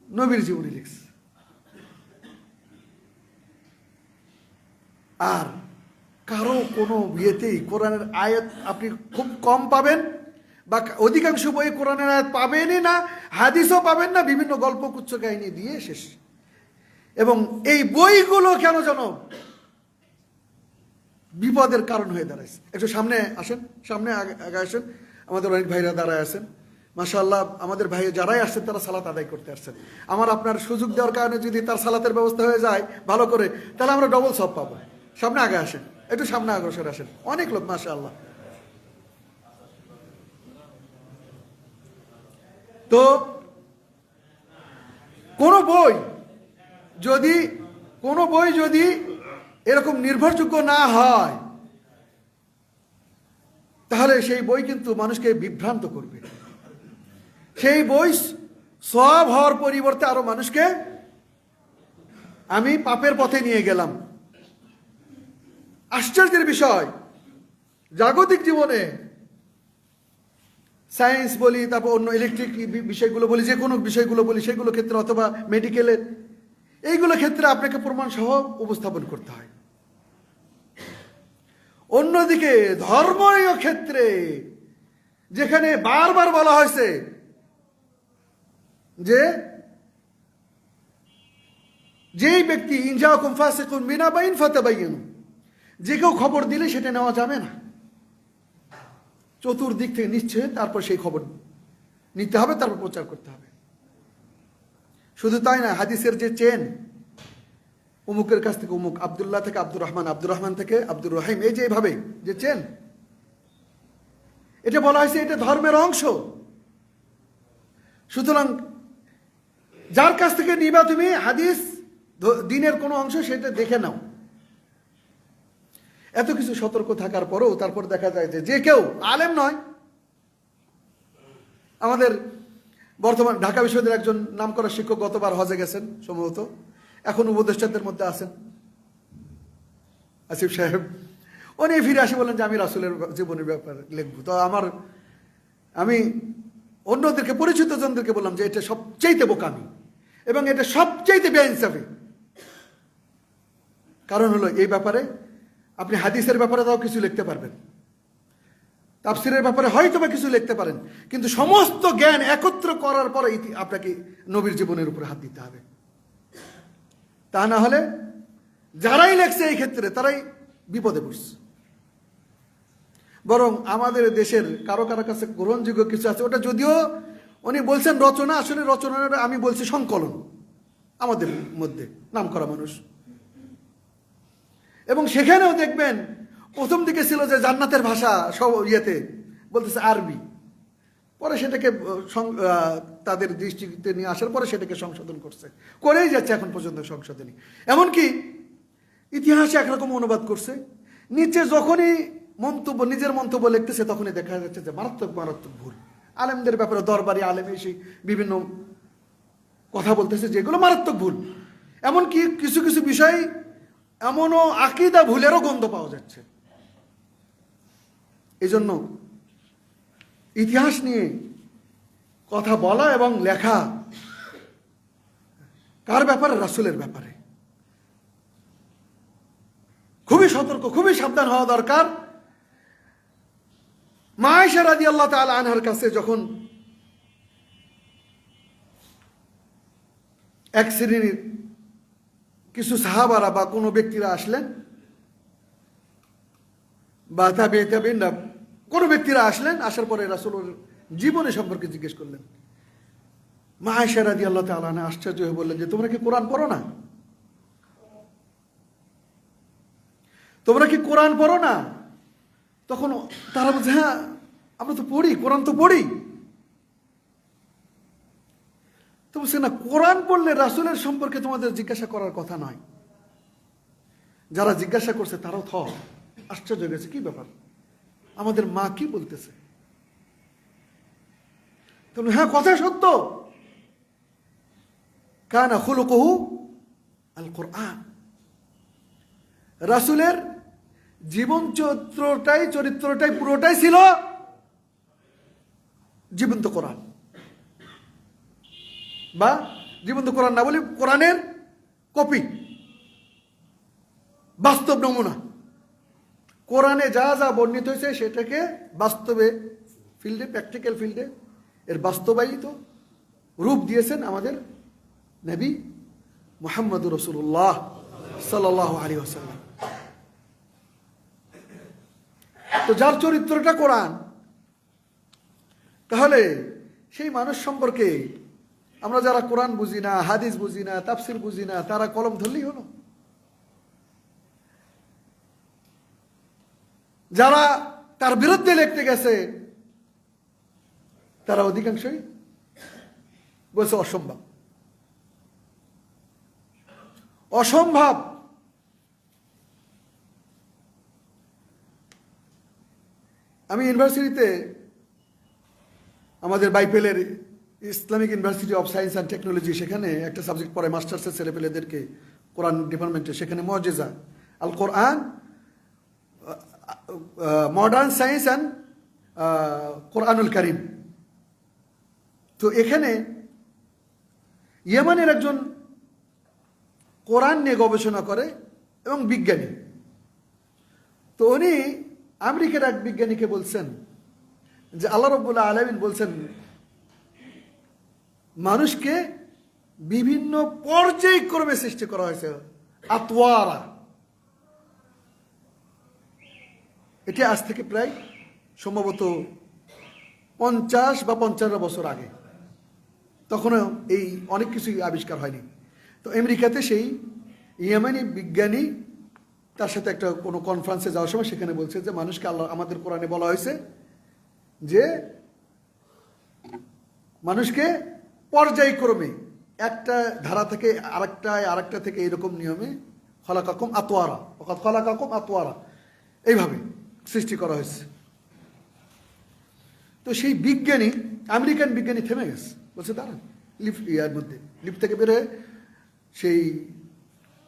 S1: নবীর জীবনী লিখছে। আর কারো কোনো বিয়েতেই কোরআনের আয়াত আপনি খুব কম পাবেন, বা অধিকাংশ বই কোরআনের আয়াত পাবেনই না, হাদিসও পাবেন না, বিভিন্ন গল্প কুচ্ছ কাহিনী দিয়ে শেষ। এবং এই বইগুলো কেন যেন বিপদের কারণ হয়ে দাঁড়াইছে। একটু সামনে আসেন, সামনে আগে আসেন, আমাদের অনেক ভাইরা দাঁড়ায় আছেন মাশাআল্লাহ। আমাদের ভাই যারাই আসছেন তারা সালাত আদায় করতে আসছেন। আমার আপনার সুযোগ দেওয়ার কারণে যদি তার সালাতের ব্যবস্থা হয়ে যায় ভালো করে, তাহলে আমরা ডবল সব পাবো। সামনে আগে আসেন, একটু সামনে অগ্রসর আসেন, অনেক লোক মাশাআল্লাহ। তো কোনো বই যদি এরকম নির্ভরযোগ্য না হয়, তাহলে সেই বই কিন্তু মানুষকে বিভ্রান্ত করবে। সেই বই সব হওয়ার পরিবর্তে আরো মানুষকে আমি পাপের পথে নিয়ে গেলাম। আশ্চর্যের বিষয়, জাগতিক জীবনে সায়েন্স বলি, তারপর অন্য ইলেকট্রিক বিষয়গুলো বলি, যে কোনো বিষয়গুলো বলি, সেগুলো ক্ষেত্রে অথবা মেডিকেলের এইগুলো ক্ষেত্রে আপনাকে প্রমাণ সহ উপস্থাপন করতে হয়। অন্যদিকে ধর্মীয় ক্ষেত্রে যেখানে বারবার বলা হয়েছে যে যেই ব্যক্তি ইনজাকুম ফাসিকুন বিনাবাইন ফাতাবাইয়ানু, যে কেউ খবর দিলে সেটা নেওয়া যাবে না, চতুর্দিক থেকে নিশ্চয় তারপর সেই খবর নিতে হবে, তারপর প্রচার করতে হবে। শুধু তাই না, হাদিসের যে চেন, অমুকের কাছ থেকে অমুক, আব্দুল্লাহ থেকে আব্দুর রহমান, আব্দুর রহমান থেকে আব্দুর রহিম, এই যে এইভাবে যে চেন, এটা বলা হয়েছে এটা ধর্মের অংশ। সুতরাং যার কাছ থেকে নিবা তুমি হাদিস দিনের কোনো অংশ, সেটা দেখে নাও। এত কিছু সতর্ক থাকার পরেও তারপর দেখা যায় যে কেউ আলেম নয়। আমাদের বর্তমান ঢাকা বিশ্ববিদ্যালয়ের একজন নামকরা শিক্ষক গতবার হজে গেছেন সম্ভবত, এখন উপদেষ্টাদের মধ্যে আছেন আসিফ সাহেব। উনি ফিরে আসে বলেন যে আমি রাসূলের জীবনের ব্যাপারে লিখব। তো আমি অন্যদেরকে, পরিচিত জনদেরকে বললাম যে এটা সবচাইতে বোকামি এবং এটা সবচাইতে বেইনসাফি। কারণ হলো এই ব্যাপারে আপনি হাদিসের ব্যাপারে তাও কিছু লিখতে পারবেন, তাফসিরের ব্যাপারে হয়তো বা কিছু লিখতে পারেন, কিন্তু সমস্ত জ্ঞান একত্র করার পরে আপনাকে নবীর জীবনের উপরে হাত দিতে হবে। তা না হলে যারাই লেখছে এই ক্ষেত্রে তারাই বিপদে পড়ছে। বরং আমাদের দেশের কারো কারো কাছে গ্রহণযোগ্য কিছু আছে, ওটা যদিও উনি বলছেন রচনা, আসলে রচনাটা আমি বলছি সংকলন, আমাদের মধ্যে নাম করা মানুষ। এবং সেখানেও দেখবেন প্রথম দিকে ছিল যে জান্নাতের ভাষা সব ইয়েতে বলতেছে আরবি, পরে সেটাকে তাদের দৃষ্টিতে নিয়ে আসার পরে সেটাকে সংশোধন করেই যাচ্ছে এখন পর্যন্ত সংশোধনী। এমনকি ইতিহাসে একরকম অনুবাদ করছে, নিচে যখনই নিজের মন্তব্য লিখতেছে তখনই দেখা যাচ্ছে যে মারাত্মক ভুল। আলেমদের ব্যাপারে দরবারি আলেম এসে বিভিন্ন কথা বলতেছে যেগুলো মারাত্মক ভুল। এমনকি কিছু কিছু বিষয় এমনও আকীদা ভুলেরও গন্ধ পাওয়া যাচ্ছে। এই জন্য ইতিহাস নিয়ে কথা বলা এবং লেখা কার ব্যাপারে? রাসূলের ব্যাপারে খুবই সতর্ক, খুবই সাবধান হওয়া দরকার। মা আয়েশা রাদিয়াল্লাহু তাআলা আনহার কাছে যখন এক শ্রেণীর কিছু সাহাবারা বা কোনো ব্যক্তিরা আসলেন, বা তাবেঈনরা কোনো ব্যক্তিরা আসলেন, আসার পরে রাসূলের জীবনে সম্পর্কে জিজ্ঞেস করলেন। মা আয়েশা রাদিয়াল্লাহু তাআলা আনহা আশ্চর্য হয়ে বললেন যে তোমরা কি কোরআন পড়ো না? তোমরা কি কোরআন পড়ো না? তখন তারা বলছে হ্যাঁ আমরা তো পড়ি, কোরআন তো পড়ি। তো বলছে না, কোরআন পড়লে রাসূলের সম্পর্কে তোমাদের জিজ্ঞাসা করার কথা নয়। যারা জিজ্ঞাসা করছে তারাও আশ্চর্য হয়ে গেছে, কি ব্যাপার, আমাদের মা কি বলতেছে? তখন হ্যাঁ কথা সত্য, কানা খুলুকুহু আল কোরআন। রাসূলের জীবন চরিত্রটাই পুরোটাই ছিল জীবন্ত কোরআন, বা জীবন্ত কোরআন না বলি কোরআনের কপি, বাস্তব নমুনা। কোরআনে যা যা বর্ণিত হয়েছে সেটাকে বাস্তবে ফিল্ডে, প্র্যাকটিক্যাল ফিল্ডে এর বাস্তবায়িত রূপ দিয়েছেন আমাদের নবী মুহাম্মদুর রাসূলুল্লাহ সাল্লাল্লাহু আলাইহি ওয়াসাল্লাম। তো যার চরিত্রটা কোরআন, তাহলে সেই মানুষ সম্পর্কে আমরা যারা কোরআন বুঝি না, হাদিস বুঝি না, তাফসির বুঝি না, তারা কলম ধরলেই হলো। যারা তার বিরুদ্ধে লিখতে গেছে তারা অধিকাংশই বলছে অসম্ভব, অসম্ভব। আমি ইউনিভার্সিটিতে, আমাদের বাইপেলের Islamic university of science and technology, সেখানে একটা সাবজেক্ট পড়ে মাস্টার্সের ছেলেপেলেদেরকে কোরআন ডিপার্টমেন্টে, সেখানে মুআজিজা আল কোরআন, মডার্ন সায়েন্স অ্যান্ড কোরআনুল কারীম। তো এখানে ইয়েমানের একজন কোরআন নিয়ে গবেষণা করে এবং বিজ্ঞানী, তো উনি আমেরিকার এক বিজ্ঞানীকে বলছেন যে আল্লাহ রাব্বুল আলামিন বলছেন মানুষকে বিভিন্ন পর্যায়ক্রমে সৃষ্টি করা হয়েছে, আতওয়ারা। এটি আজ থেকে প্রায় সম্ভবত 50 বা 55 বছর আগে, তখনও এই অনেক কিছুই আবিষ্কার হয়নি। তো আমেরিকাতে সেই ইয়েমেনি বিজ্ঞানী তার সাথে একটা কোনো কনফারেন্সে যাওয়ার সময় সেখানে বলছে যে মানুষকে আল্লাহ, আমাদের কোরআনে বলা হয়েছে যে মানুষকে পর্যায়ক্রমে একটা ধারা থেকে আরেকটা থেকে এরকম নিয়মে খলাকাকুম আতওয়ারা, অর্থাৎ খলাকাকুম আতওয়ারা, এইভাবে সৃষ্টি করা হয়েছে। তো সেই বিজ্ঞানী, আমেরিকান বিজ্ঞানী থেমে গেছে, বলছে দাঁড়ান, ইয়ার মধ্যে লিফট থেকে বেরোয় সেই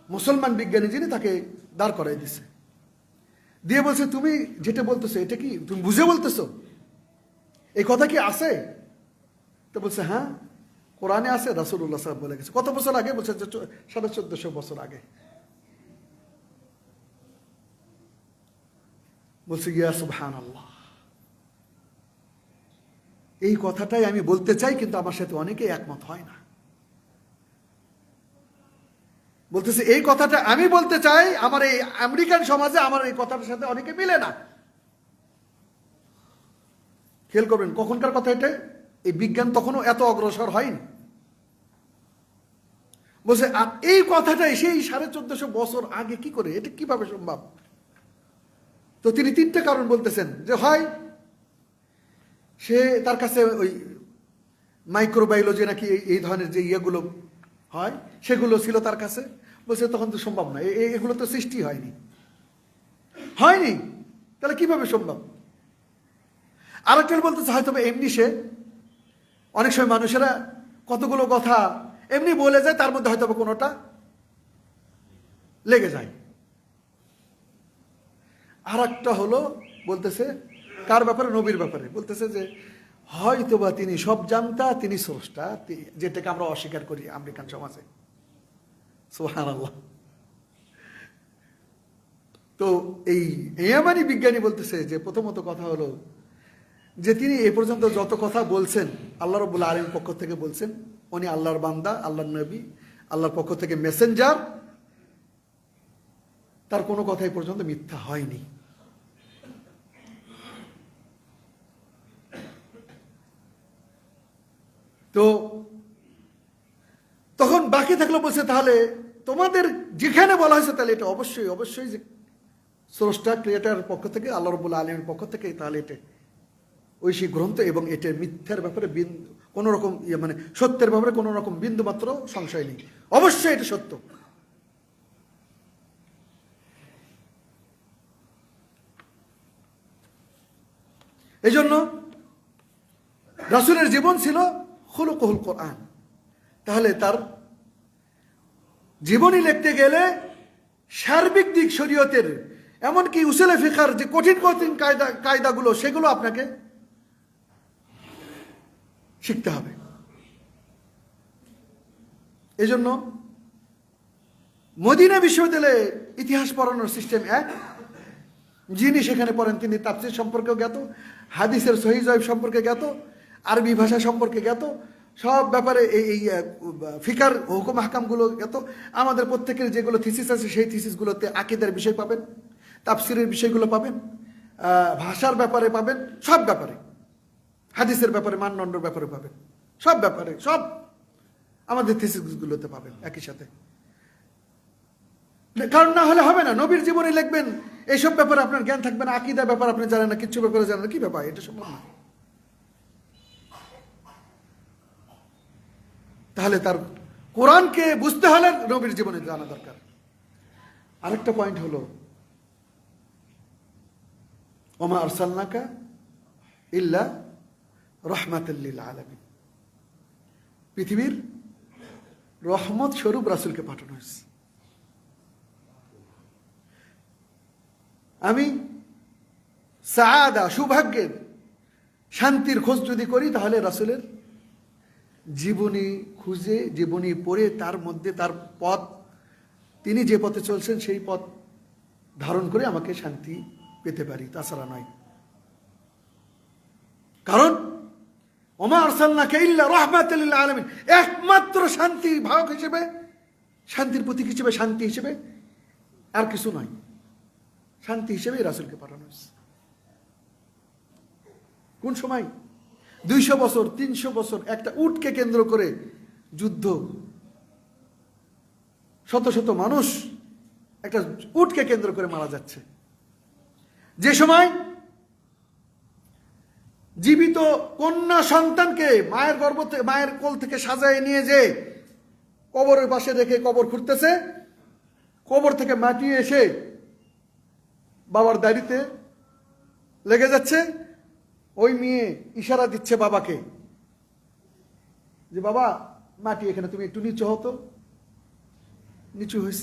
S1: মুসলমান বিজ্ঞানী যিনি, তাকে দাঁড় করাই দিছে, দিয়ে বলছে তুমি যেটা বলতেছো এটা কি তুমি বুঝে বলতেছো, এই কথা কি আছে? তো বলছে হ্যাঁ কোরআনে আছে, রাসূলুল্লাহ সাল্লাল্লাহু আলাইহি ওয়াসাল্লাম বলে গেছে। কত বছর আগে? বলছে 1450 বছর আগে। বলছে ইয়া সুবহানাল্লাহ, এই কথাটাই আমি বলতে চাই, কিন্তু আমার সাথে অনেকে একমত হয় না। বলতেছে এই কথাটা আমি বলতে চাই, আমার এই আমেরিকান সমাজে আমার এই কথাটার সাথে অনেকে মিলে না। খেয়াল করবেন কখনকার কথা এটা, এই বিজ্ঞান তখনও এত অগ্রসর হয়নি। বলছে আর এই কথাটাই সেই 1450 বছর আগে কি করে, এটা কিভাবে সম্ভব? তো তিনি 3টে কারণ বলতেছেন, যে হয় সে তার কাছে ওই মাইক্রোবায়োলজি নাকি এই ধরনের যে ইয়েগুলো হয় সেগুলো ছিল তার কাছে। বলছে তখন তো সম্ভব না, এগুলো তো সৃষ্টি হয়নি, তাহলে কিভাবে সম্ভব? আরেকটা বলতেছে হয়তো এমনি, সে অনেক সময় মানুষেরা কতগুলো কথা এমনি বলে যায়, তার মধ্যে হয়তো কোনোটা লেগে যায়। আর একটা হলো বলতেছে কার ব্যাপারে? নবীর ব্যাপারে। বলতেছে যে হয়তোবা তিনি সব জানতা, তিনি স্রষ্টা, যেটাকে আমরা অস্বীকার করি আমেরিকান সমাজে। সুবহানাল্লাহ। তো এই ইয়েমানি বিজ্ঞানী বলতেছে যে প্রথমত কথা হলো যে তিনি এ পর্যন্ত যত কথা বলছেন আল্লাহ রাব্বুল আলামিনের পক্ষ থেকে বলছেন, উনি আল্লাহর বান্দা, আল্লাহর নবী, আল্লাহর পক্ষ থেকে মেসেঞ্জার, তার কোনো কথাই পর্যন্ত মিথ্যা হয়নি। তো তখন বাকি থাকলো বলছে তাহলে তোমাদের যেখানে বলা হয়েছে তাহলে এটা অবশ্যই যে স্রষ্টা ক্রিয়েটারের পক্ষ থেকে, আল্লাহ রাব্বুল আলামিনের পক্ষ থেকে, তাহলে এটা ঐশী গ্রন্থ এবং এটার মিথ্যার ব্যাপারে কোনো রকম মানে সত্যের ব্যাপারে কোনো রকম বিন্দু মাত্র সংশয় নেই, অবশ্যই এটা সত্য। এই জন্য রাসূলের জীবন ছিল খুলুকুল কোরআন। তাহলে তার জীবনী লিখতে গেলে সার্বিক দিক শরীয়তের, এমনকি উসুলে ফিকহের যে কঠিন কায়দাগুলো, সেগুলো আপনাকে শিখতে হবে। এই জন্য মদিনা বিশ্ববিদ্যালয়ে ইতিহাস পড়ানোর সিস্টেম এক, যিনি সেখানে পড়েন তিনি তাফসীর সম্পর্কেও জ্ঞাত, হাদিসের সহিহ জয়ীফ সম্পর্কে জ্ঞাত, আরবি ভাষা সম্পর্কে জ্ঞাত, সব ব্যাপারে এই ফিকার হুকুম হাকামগুলো জ্ঞাত। আমাদের প্রত্যেকের যেগুলো থিসিস আছে সেই থিসিসগুলোতে আকীদার বিষয় পাবেন, তাফসীরের বিষয়গুলো পাবেন, ভাষার ব্যাপারে পাবেন, সব ব্যাপারে, হাদিসের ব্যাপারে, মানদণ্ডের ব্যাপারে পাবেন, সব ব্যাপারে সব আমাদের থিসিসগুলোতে পাবেন একই সাথে। কারণ না হলে হবে না, নবীর জীবনে লিখবেন এইসব ব্যাপারে আপনার জ্ঞান থাকবে না, আকীদার ব্যাপার আপনি জানেন না, কিচ্ছু ব্যাপারে জানেন না, কি ব্যাপার? এটা সম্ভব না। তাহলে তার কোরআনকে বুঝতে হলে নবীর জীবনে জানা দরকার। আরেকটা পয়েন্ট হলো ওমা আরসালনাকা ইল্লা রাহমাতাল লিল আলামিন, পৃথিবীর রহমত স্বরূপ রাসূলকে পাঠানো হয়েছে। আমি সাআদা, সৌভাগ্যের, শান্তির খোঁজ যদি করি তাহলে রাসূলের জীবনী খুঁজে, জীবনী পড়ে তার মধ্যে তার পথ, তিনি যে পথে চলছেন সেই পথ ধারণ করে আমাকে শান্তি পেতে পারি, তাছাড়া নয়। কারণ ওমা আরসালনাকা ইল্লা রাহমাতাল লিল আলামিন, একমাত্র শান্তি ভাবক হিসেবে, শান্তির প্রতীক হিসেবে, শান্তি হিসেবে আর কিছু নয়, শান্তি হিসেবেই রাসূলকে পাঠানো হয়েছে। কোন সময় 200 বছর 300 বছর একটা উটকে কেন্দ্র করে যুদ্ধ, শত শত মানুষ একটা উটকে কেন্দ্র করে মারা যাচ্ছে, যে সময় জীবিত কন্যা সন্তানকে মায়ের গর্ভ থেকে, মায়ের কোল থেকে সাজায় নিয়ে যে কবরের পাশে রেখে কবর খুঁড়তেছে, কবর থেকে মাটি এসে বাবার দাড়িতে লেগে যাচ্ছে, ওই মেয়ে ইশারা দিচ্ছে বাবাকে যে বাবা মাটি এখানে, তুমি একটু নিচু হতো, নিচু হইস,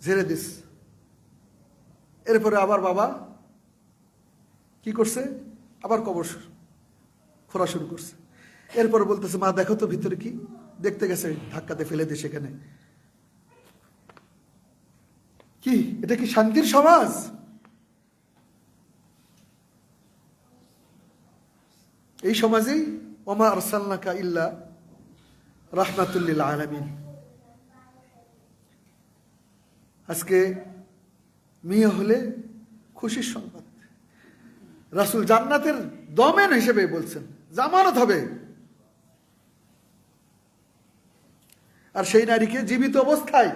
S1: ঝেড়ে দিস। এরপরে আবার বাবা কি করছে, আবার কবর খোঁড়া শুরু করছে। এরপরে বলতেছে মা দেখো তো ভিতরে কি, দেখতে গেছে, ধাক্কাতে ফেলে দিয়ে সেখানে। কি এটা কি শান্তির সমাজ? এই সমাজেই ওমা আরসালনাকা ইল্লা রাহমাতুল লিল আলামিন। আজকে মেয়ে হলে খুশির সংবাদ, রাসূল জান্নাতের দমেন হিসেবে বলছেন, জামানত হবে। আর সেই নারীকে জীবিত অবস্থায়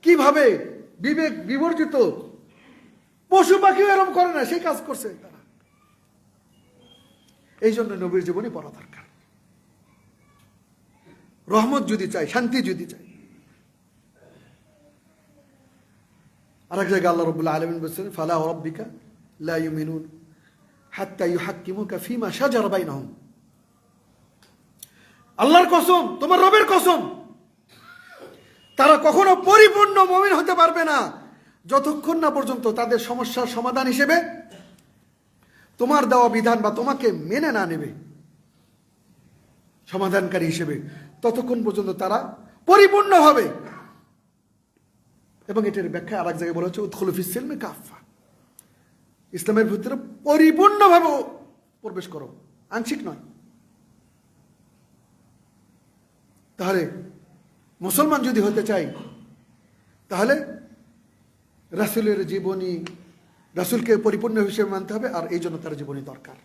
S1: কিভাবে বিবেক বিবর্জিত, পশু পাখিও এরকম করে না, সেই কাজ করছে তারা। এই জন্য নবীর জীবনী পড়া দরকার। রহমত যদি চাই, শান্তি যদি চাই। আরেক জায়গায় আল্লাহ রাব্বুল আলামিন বলেছেন ফালা রাব্বিকা লা ইউমিনুন হাত্তা ইউহাক্কিমুকা ফীমা শাজারা বাইনাহুম। আল্লাহর কসম, তোমার রবের কসম, তারা কখনো পরিপূর্ণ মুমিন হতে পারবে না যতক্ষণ না পর্যন্ত তাদের সমস্যার সমাধান হিসেবে তোমার দেওয়া বিধান বা তোমাকে মেনে না নেবে সমাধানকারী হিসেবে, ততক্ষণ পর্যন্ত তারা পরিপূর্ণ হবে। এবং এটার ব্যাখ্যা আরেক জায়গায় বলা হচ্ছে উদখুলু ফিস সিলমি কাফা, ইসলামের ভিতরে পরিপূর্ণভাবে প্রবেশ করো, আংশিক নয়। তাহলে মুসলমান যদি হতে চাই তাহলে রাসূলের জীবনী, রাসূলকে পরিপূর্ণ হিসেবে মানতে হবে, আর এই জন্য তার জীবনী দরকার।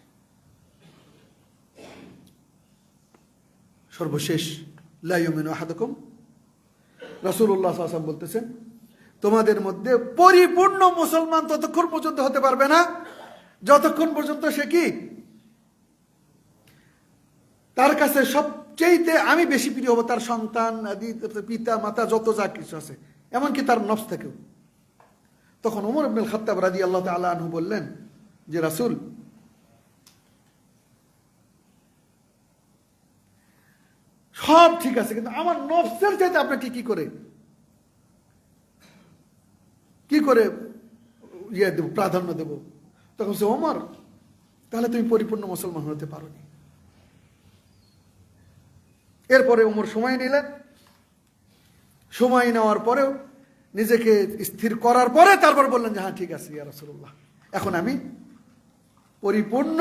S1: সর্বশেষ লা ইউমিনু আহাদুকুম, রাসূলুল্লাহ সাল্লাল্লাহু আলাইহি ওয়াসাল্লাম বলতেছেন তোমাদের মধ্যে পরিপূর্ণ মুসলমান ততক্ষণ পর্যন্ত হতে পারবে না যতক্ষণ পর্যন্ত সে কি তার কাছে সবচেয়ে আমি বেশি প্রিয় হব তার সন্তান আদি, পিতা মাতা, যত যা কিছু আছে, এমনকি তার নফস থেকেও। তখন ওমর ইবনুল খাত্তাব রাদিয়াল্লাহু তাআলা আনহু বললেন যে রাসূল, সব ঠিক আছে কিন্তু আমার নফসের চাইতে আপনাকে কি করে দেব, প্রাধান্য দেব? তখন সে ওমর, তাহলে তুমি পরিপূর্ণ মুসলমান হতে পারোনি। এরপরে ওমর সময় নিলেন, সময় নেওয়ার পরেও নিজেকে স্থির করার পরে তারপর বললেন যে হ্যাঁ ঠিক আছে ইয়া রাসূলুল্লাহ, এখন আমি পরিপূর্ণ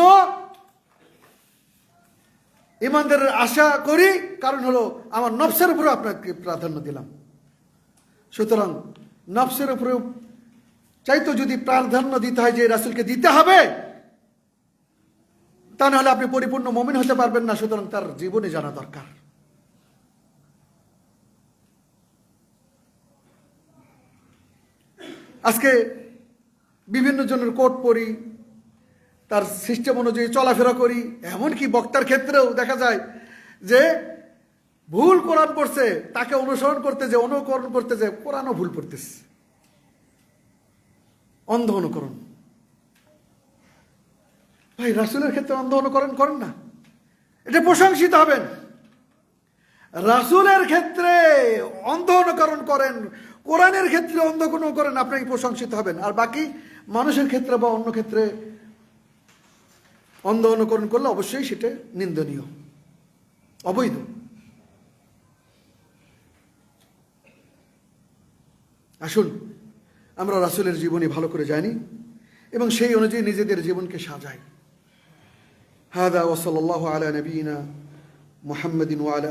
S1: ইমানদারের আশা করি, কারণ হলো আমার নফসের উপরে আপনাকে প্রাধান্য দিলাম। সুতরাং নফসের উপরে চাইতো যদি প্রাধান্য দিতে হয় যে রাসূলকে দিতে হবে, তা নাহলে আপনি পরিপূর্ণ মুমিন হতে পারবেন না। সুতরাং তার জীবনে জানা দরকার। আজকে বিভিন্ন জনের কোট পরি, তার সিস্টেম অনুযায়ী চলাফেরা করি, এমনকি বক্তার ক্ষেত্রেও দেখা যায় যে ভুল কোরআন পড়ছে, তাকে অনুসরণ করতে যে অনুকরণ করতে যে কোরআনও ভুল পড়তেছে, অন্ধ অনুকরণ। ভাই রাসূলের ক্ষেত্রে অন্ধ অনুকরণ করেন না, এটা প্রশংসিত হবেন। রাসূলের ক্ষেত্রে অন্ধ অনুকরণ করেন, কোরআনের ক্ষেত্রে অন্ধ অনুকরণ, আপনাকে প্রশংসিত হবেন। আর বাকি মানুষের ক্ষেত্রে বা অন্য ক্ষেত্রে অন্ধ অনুকরণ করলে অবশ্যই সেটা নিন্দনীয়, অবৈধ। আসুন আমরা রাসূলের জীবনী ভালো করে জানি এবং সেই অনুযায়ী নিজেদের জীবনকে সাজাই। হাদা ওয়া সাল্লাল্লাহু আলা নবিয়িনা মুহাম্মাদিন ওয়া আলা